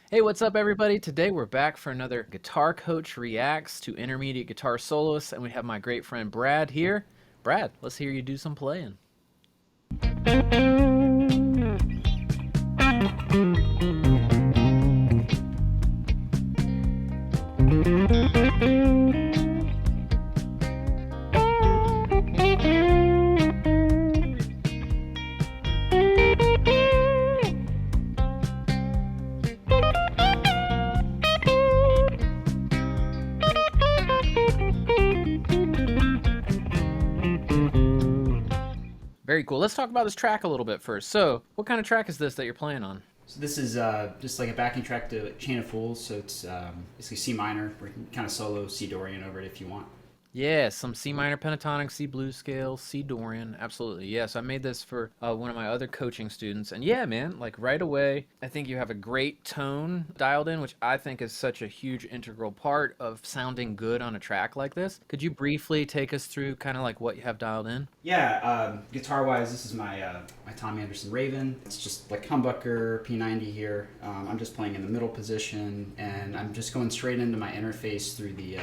Hey, what's up, everybody? Today we're back for another Guitar Coach Reacts to Intermediate Guitar Soloists, and we have my great friend Brad here. Brad, let's hear you do some playing. Very cool. Let's talk about this track a little bit first. So, what kind of track is this that you're playing on? So this is just like a backing track to Chain of Fools. So it's basically C minor. We can kind of solo C Dorian over it if you want. Yeah, some C minor pentatonic, C blues scale, C Dorian. Absolutely. Yes, I made this for one of my other coaching students. And yeah, man, like right away, I think you have a great tone dialed in, which I think is such a huge integral part of sounding good on a track like this. Could you briefly take us through kind of like what you have dialed in? Yeah, guitar wise, this is my Tom Anderson Raven. It's just like humbucker P90 here. I'm just playing in the middle position, and I'm just going straight into my interface through the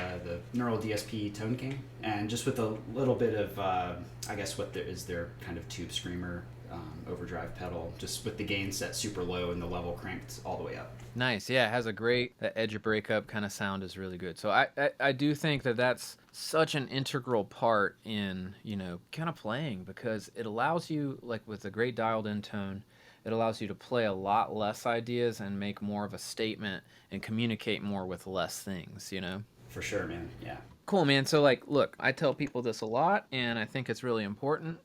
Neural DSP Tone King, and just with a little bit of I guess what there is their kind of tube screamer overdrive pedal, just with the gain set super low and the level cranked all the way up. Nice. Yeah, it has a great that edge of breakup kind of sound is really good. So I do think that that's such an integral part in, kind of playing because it allows you, like with a great dialed in tone, it allows you to play a lot less ideas and make more of a statement and communicate more with less things. For sure, man. Yeah. Cool, man. So, like, look, I tell people this a lot, and I think it's really important.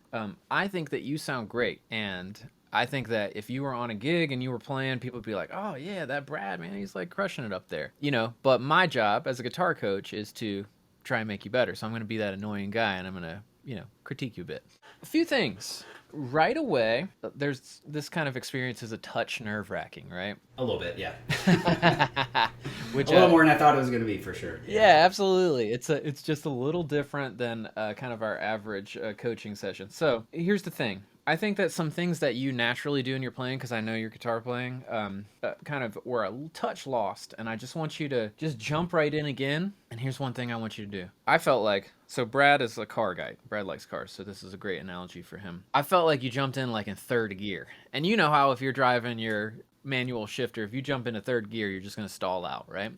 I think that you sound great, and I think that if you were on a gig and you were playing, people would be like, "Oh yeah, that Brad, man, he's like crushing it up there." But my job as a guitar coach is to try and make you better. So I'm going to be that annoying guy, and I'm going to, critique you a bit. A few things. Right away, there's this kind of experience is a touch nerve wracking, right? A little bit, yeah. Which A little more than I thought it was going to be, for sure. Yeah. Yeah, absolutely. It's just a little different than kind of our average coaching session. So here's the thing. I think that some things that you naturally do in your playing, because I know your guitar playing, kind of were a touch lost, and I just want you to just jump right in again. And here's one thing I want you to do. I felt like so Brad is a car guy. Brad likes cars, so this is a great analogy for him. I felt like you jumped in like in third gear, and you know how if you're driving your manual shifter, if you jump into third gear, you're just going to stall out, right?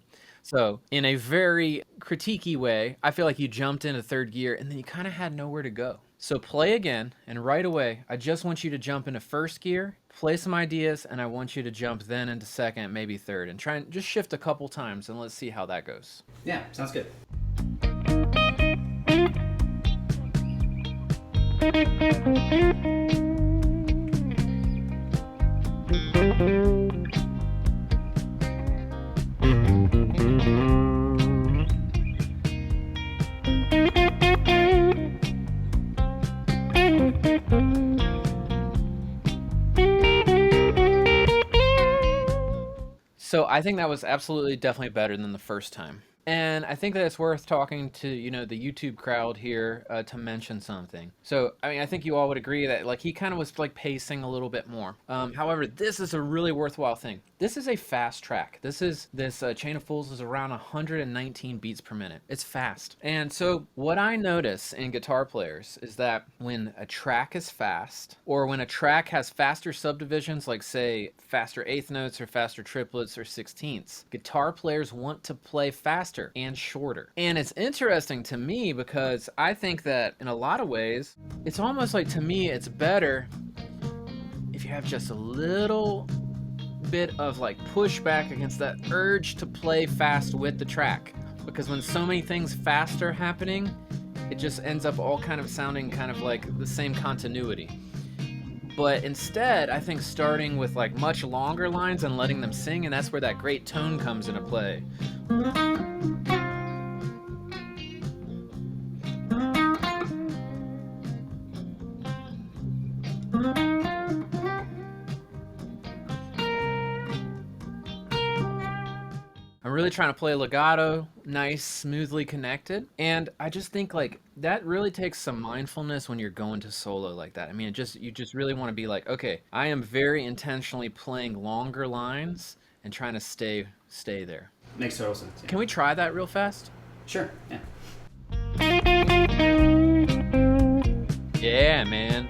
So, in a very critiquey way, I feel like you jumped into third gear and then you kind of had nowhere to go. So, play again, and right away, I just want you to jump into first gear, play some ideas, and I want you to jump then into second, maybe third, and try and just shift a couple times, and let's see how that goes. Yeah, sounds good. So I think that was absolutely definitely better than the first time. And I think that it's worth talking to, the YouTube crowd here to mention something. So, I mean, I think you all would agree that, like, he kind of was, like, pacing a little bit more. However, this is a really worthwhile thing. This is a fast track. This Chain of Fools is around 119 beats per minute. It's fast. And so what I notice in guitar players is that when a track is fast, or when a track has faster subdivisions, like, say, faster eighth notes or faster triplets or sixteenths, guitar players want to play faster and shorter. And it's interesting to me because I think that in a lot of ways, it's almost like, to me, it's better if you have just a little bit of like pushback against that urge to play fast with the track. Because when so many things fast are happening, it just ends up all kind of sounding kind of like the same continuity. But instead, I think starting with like much longer lines and letting them sing, and that's where that great tone comes into play. I'm really trying to play legato, nice, smoothly connected. And I just think like that really takes some mindfulness when you're going to solo like that. I mean, you just really want to be like, okay, I am very intentionally playing longer lines and trying to stay there. Makes total sense. Yeah. Can we try that real fast? Sure. Yeah. Yeah, man.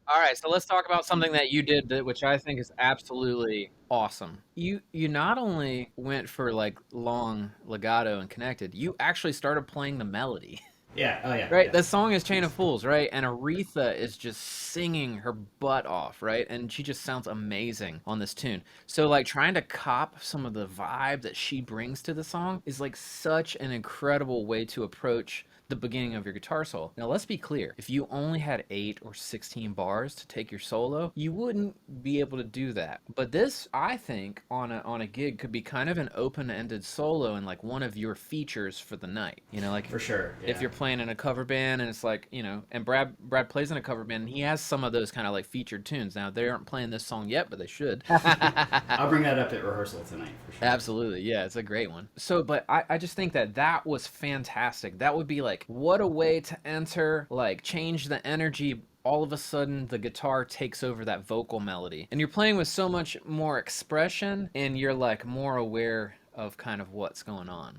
All right, so let's talk about something that you did which I think is absolutely awesome. You not only went for like long legato and connected, you actually started playing the melody. Yeah. Oh yeah. Right, Yeah. the song is Chain Thanks. of Fools, right? And Aretha is just singing her butt off, right? And she just sounds amazing on this tune. So like trying to cop some of the vibe that she brings to the song is like such an incredible way to approach the beginning of your guitar solo. Now let's be clear, if you only had 8 or 16 bars to take your solo, you wouldn't be able to do that. But this, I think, on a gig could be kind of an open-ended solo and like one of your features for the night. You know, like For sure. if Yeah. you're playing in a cover band and it's like, you know, and Brad plays in a cover band and he has some of those kind of like featured tunes. Now they aren't playing this song yet, but they should. I'll bring that up at rehearsal tonight for sure. Absolutely. Yeah, it's a great one. So, but I just think that that was fantastic. That would be like, what a way to enter, like, change the energy. All of a sudden, the guitar takes over that vocal melody. And you're playing with so much more expression and you're like more aware of kind of what's going on.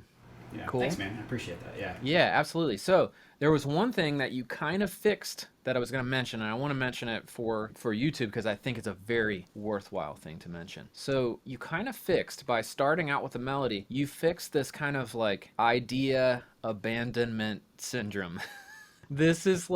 Yeah. Cool. Thanks, man. I appreciate that. Yeah. Yeah, absolutely. So there was one thing that you kind of fixed that I was going to mention, and I want to mention it for YouTube because I think it's a very worthwhile thing to mention. So you kind of fixed by starting out with a melody. You fixed this kind of like idea abandonment syndrome. This is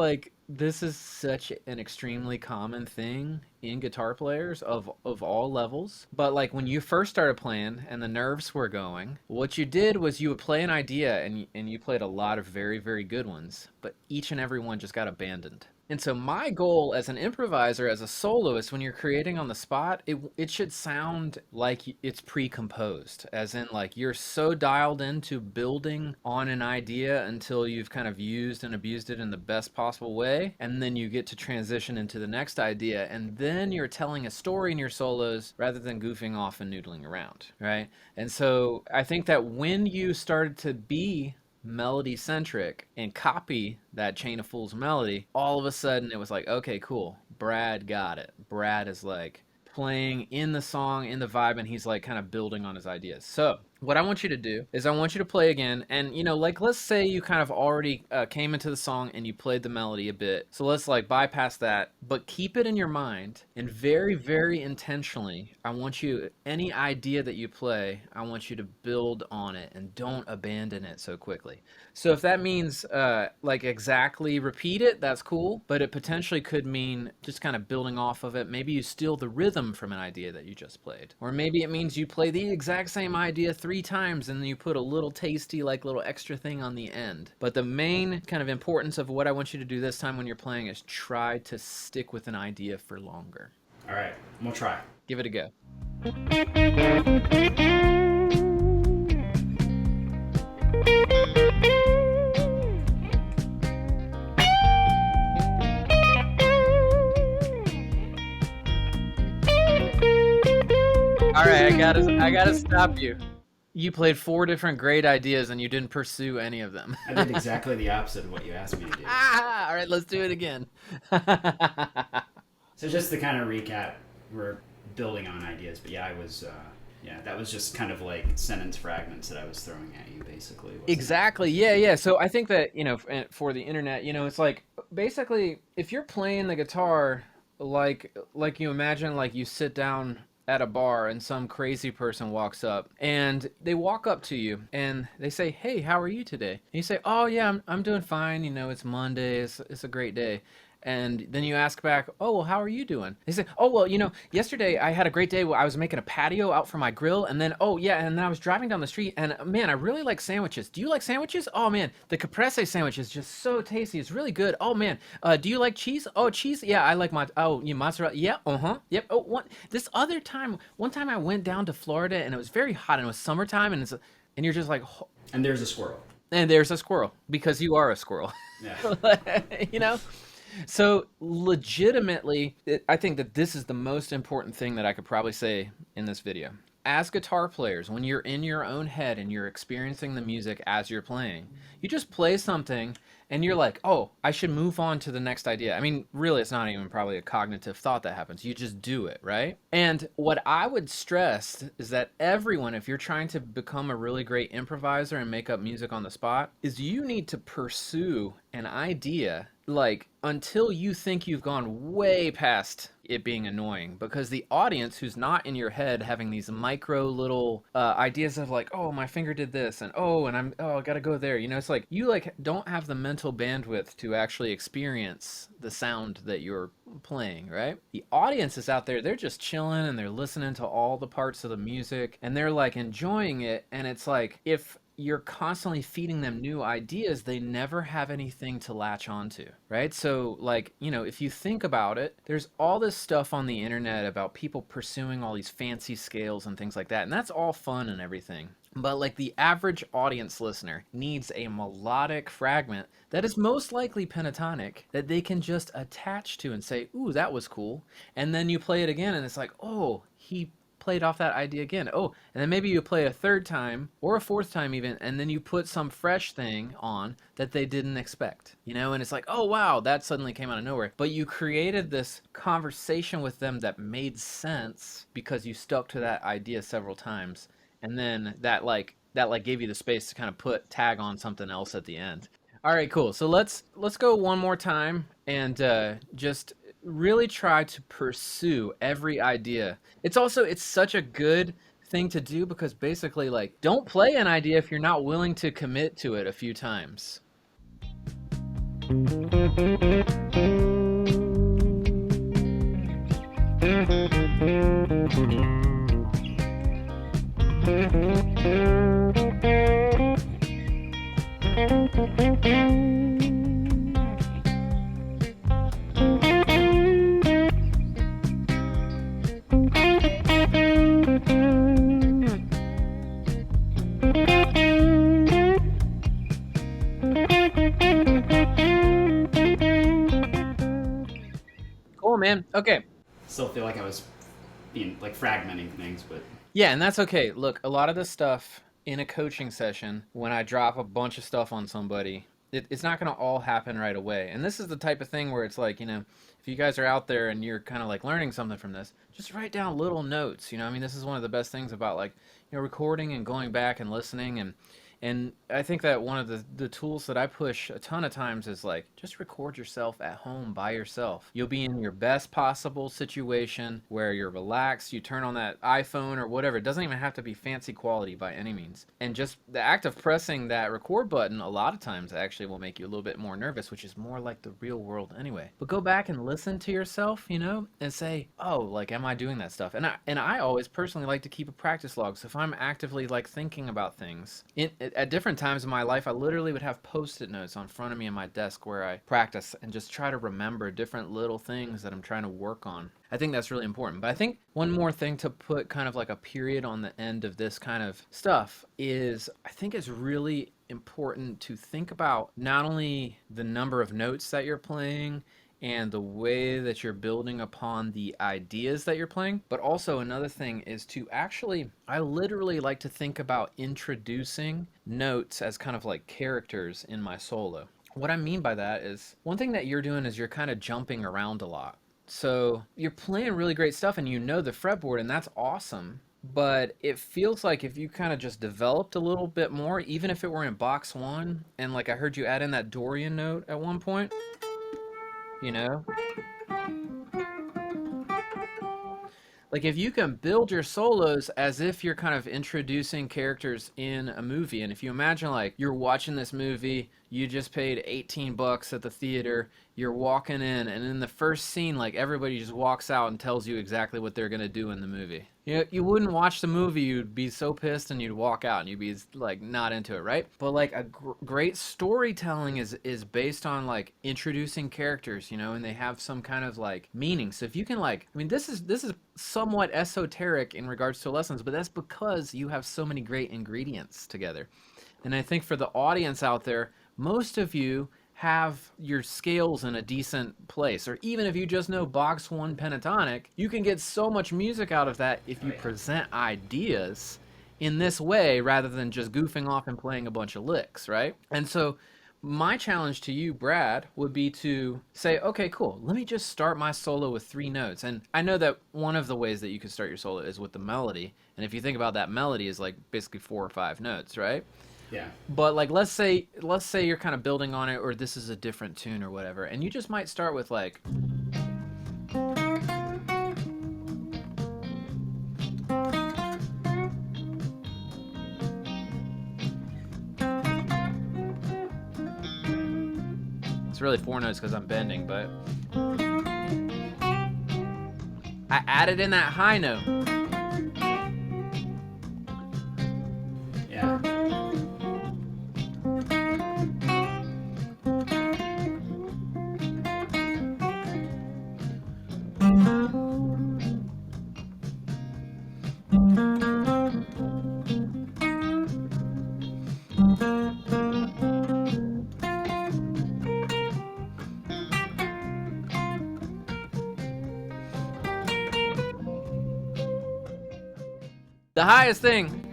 such an extremely common thing in guitar players of all levels. But like when you first started playing and the nerves were going, what you did was you would play an idea and you played a lot of very, very good ones, but each and every one just got abandoned. And so my goal as an improviser, as a soloist, when you're creating on the spot, it should sound like it's pre-composed, as in like you're so dialed into building on an idea until you've kind of used and abused it in the best possible way, and then you get to transition into the next idea, and then you're telling a story in your solos rather than goofing off and noodling around, right? And so I think that when you started to be melody centric and copy that Chain of Fools melody, all of a sudden it was like, okay, cool. Brad got it. Brad is like playing in the song, in the vibe, and he's like kind of building on his ideas. So what I want you to do is I want you to play again, and you know, like let's say you kind of already came into the song and you played the melody a bit. So let's like bypass that, but keep it in your mind and very, very intentionally, I want you, any idea that you play, I want you to build on it and don't abandon it so quickly. So if that means like exactly repeat it, that's cool, but it potentially could mean just kind of building off of it. Maybe you steal the rhythm from an idea that you just played, or maybe it means you play the exact same idea 3 times and then you put a little tasty like little extra thing on the end. But the main kind of importance of what I want you to do this time when you're playing is try to stick with an idea for longer. All right. We'll try. Give it a go. All right, I gotta stop you. You played 4 different great ideas and you didn't pursue any of them. I did exactly the opposite of what you asked me to do. All right, let's do it again. So just to kind of recap, we're building on ideas, but yeah, I was, yeah, that was just kind of like sentence fragments that I was throwing at you, basically. Wasn't it? Exactly. Yeah, yeah. So I think that, you know, for the internet, you know, it's like basically if you're playing the guitar like you imagine like you sit down at a bar and some crazy person walks up and they walk up to you and they say, "Hey, how are you today?" And you say, "Oh, yeah, I'm doing fine. You know, it's Monday. It's a great day." And then you ask back, "Oh, well, how are you doing?" They say, "Oh, well, you know, yesterday I had a great day. I was making a patio out for my grill, and then, oh, yeah, and then I was driving down the street, and man, I really like sandwiches. Do you like sandwiches? Oh, man, the caprese sandwich is just so tasty. It's really good. Oh, man, do you like cheese? Oh, cheese? Yeah, I like mozzarella. Yeah, yep. Oh, one time I went down to Florida, and it was very hot, and it was summertime, and and you're just like, And there's a squirrel. and there's a squirrel because you are a squirrel, Yeah. you know." So legitimately, I think that this is the most important thing that I could probably say in this video. As guitar players, when you're in your own head and you're experiencing the music as you're playing, you just play something and you're like, oh, I should move on to the next idea. I mean, really, it's not even probably a cognitive thought that happens. You just do it, right? And what I would stress is that everyone, if you're trying to become a really great improviser and make up music on the spot, is you need to pursue an idea like until you think you've gone way past it being annoying, because the audience who's not in your head having these micro little ideas of like, oh, my finger did this, and oh, I gotta go there, it's like you like don't have the mental bandwidth to actually experience the sound that you're playing, right? The audience is out there, they're just chilling and they're listening to all the parts of the music and they're like enjoying it, and it's like if you're constantly feeding them new ideas, they never have anything to latch onto, right? So, like, if you think about it, there's all this stuff on the internet about people pursuing all these fancy scales and things like that, and that's all fun and everything. But, like, the average audience listener needs a melodic fragment that is most likely pentatonic that they can just attach to and say, ooh, that was cool. And then you play it again, and it's like, oh, he played off that idea again. Oh, and then maybe you play a third time or a fourth time even, and then you put some fresh thing on that they didn't expect, and it's like, oh wow, that suddenly came out of nowhere. But you created this conversation with them that made sense because you stuck to that idea several times, and then that gave you the space to kind of put tag on something else at the end. All right, cool. So let's go one more time and just really try to pursue every idea. It's such a good thing to do because basically like don't play an idea if you're not willing to commit to it a few times. Cool, man. Okay. Still feel like I was being like fragmenting things, but Yeah, and that's okay. Look, a lot of this stuff in a coaching session, when I drop a bunch of stuff on somebody, it's not going to all happen right away. And this is the type of thing where it's like, if you guys are out there and you're kind of like learning something from this, just write down little notes. I mean, this is one of the best things about like, recording and going back and listening. And I think that one of the tools that I push a ton of times is like just record yourself at home by yourself. You'll be in your best possible situation where you're relaxed. You turn on that iPhone or whatever. It doesn't even have to be fancy quality by any means. And just the act of pressing that record button a lot of times actually will make you a little bit more nervous, which is more like the real world anyway. But go back and listen to yourself, and say, oh, like, am I doing that stuff? And I always personally like to keep a practice log. So if I'm actively like thinking about things, at different times in my life, I literally would have post-it notes on front of me in my desk where I practice and just try to remember different little things that I'm trying to work on. I think that's really important. But I think one more thing to put kind of like a period on the end of this kind of stuff is I think it's really important to think about not only the number of notes that you're playing and the way that you're building upon the ideas that you're playing. But also another thing is to actually, I literally like to think about introducing notes as kind of like characters in my solo. What I mean by that is one thing that you're doing is you're kind of jumping around a lot. So you're playing really great stuff and you know the fretboard, and that's awesome. But it feels like if you kind of just developed a little bit more, even if it were in box one, and like I heard you add in that Dorian note at one point, you know? Like if you can build your solos as if you're kind of introducing characters in a movie, and if you imagine like you're watching this movie, you just paid 18 bucks at the theater, you're walking in, and in the first scene, like everybody just walks out and tells you exactly what they're gonna do in the movie. You wouldn't watch the movie, you'd be so pissed and you'd walk out and you'd be like not into it, right? But like a great storytelling is based on like introducing characters, and they have some kind of like meaning. So if you can like, I mean, this is somewhat esoteric in regards to lessons, but that's because you have so many great ingredients together. And I think for the audience out there, most of you have your scales in a decent place, or even if you just know box one pentatonic, you can get so much music out of that if you present ideas in this way rather than just goofing off and playing a bunch of licks, right? And so My challenge to you, Brad, would be to say, okay, cool, let me just start my solo with 3 notes. And I know that one of the ways that you could start your solo is with the melody. And if you think about that melody is like basically 4 or 5 notes, right? Yeah. But like let's say you're kind of building on it, or this is a different tune or whatever, and you just might start with like, it's really 4 notes because I'm bending, but I added in that high note. Yeah. The highest thing.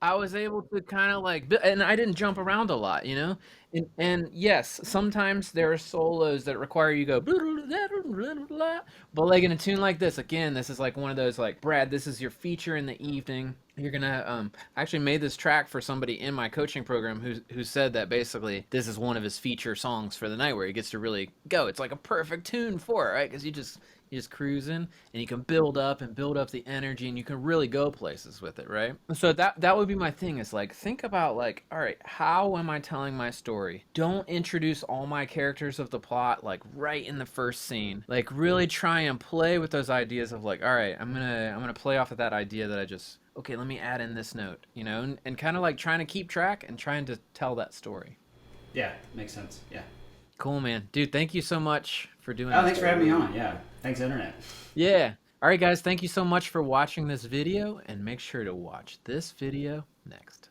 I was able to kind of like, and I didn't jump around a lot, you know? And yes, sometimes there are solos that require you go, but like in a tune like this, again, this is like one of those like, Brad, this is your feature in the evening. You're gonna I actually made this track for somebody in my coaching program who said that basically this is one of his feature songs for the night where he gets to really go. It's like a perfect tune for it, right? Because you just cruising and you can build up the energy and you can really go places with it, right? So that would be my thing is like think about like, all right, how am I telling my story? Don't introduce all my characters of the plot like right in the first scene. Like really try and play with those ideas of like, all right, I'm gonna play off of that idea that I just, okay, let me add in this note, you know, and kind of like trying to keep track and trying to tell that story. Yeah. Makes sense. Yeah. Cool, man. Dude, thank you so much for doing Oh, this. thanks for having me on. Yeah. Thanks, internet. Yeah. All right, guys, thank you so much for watching this video, and make sure to watch this video next.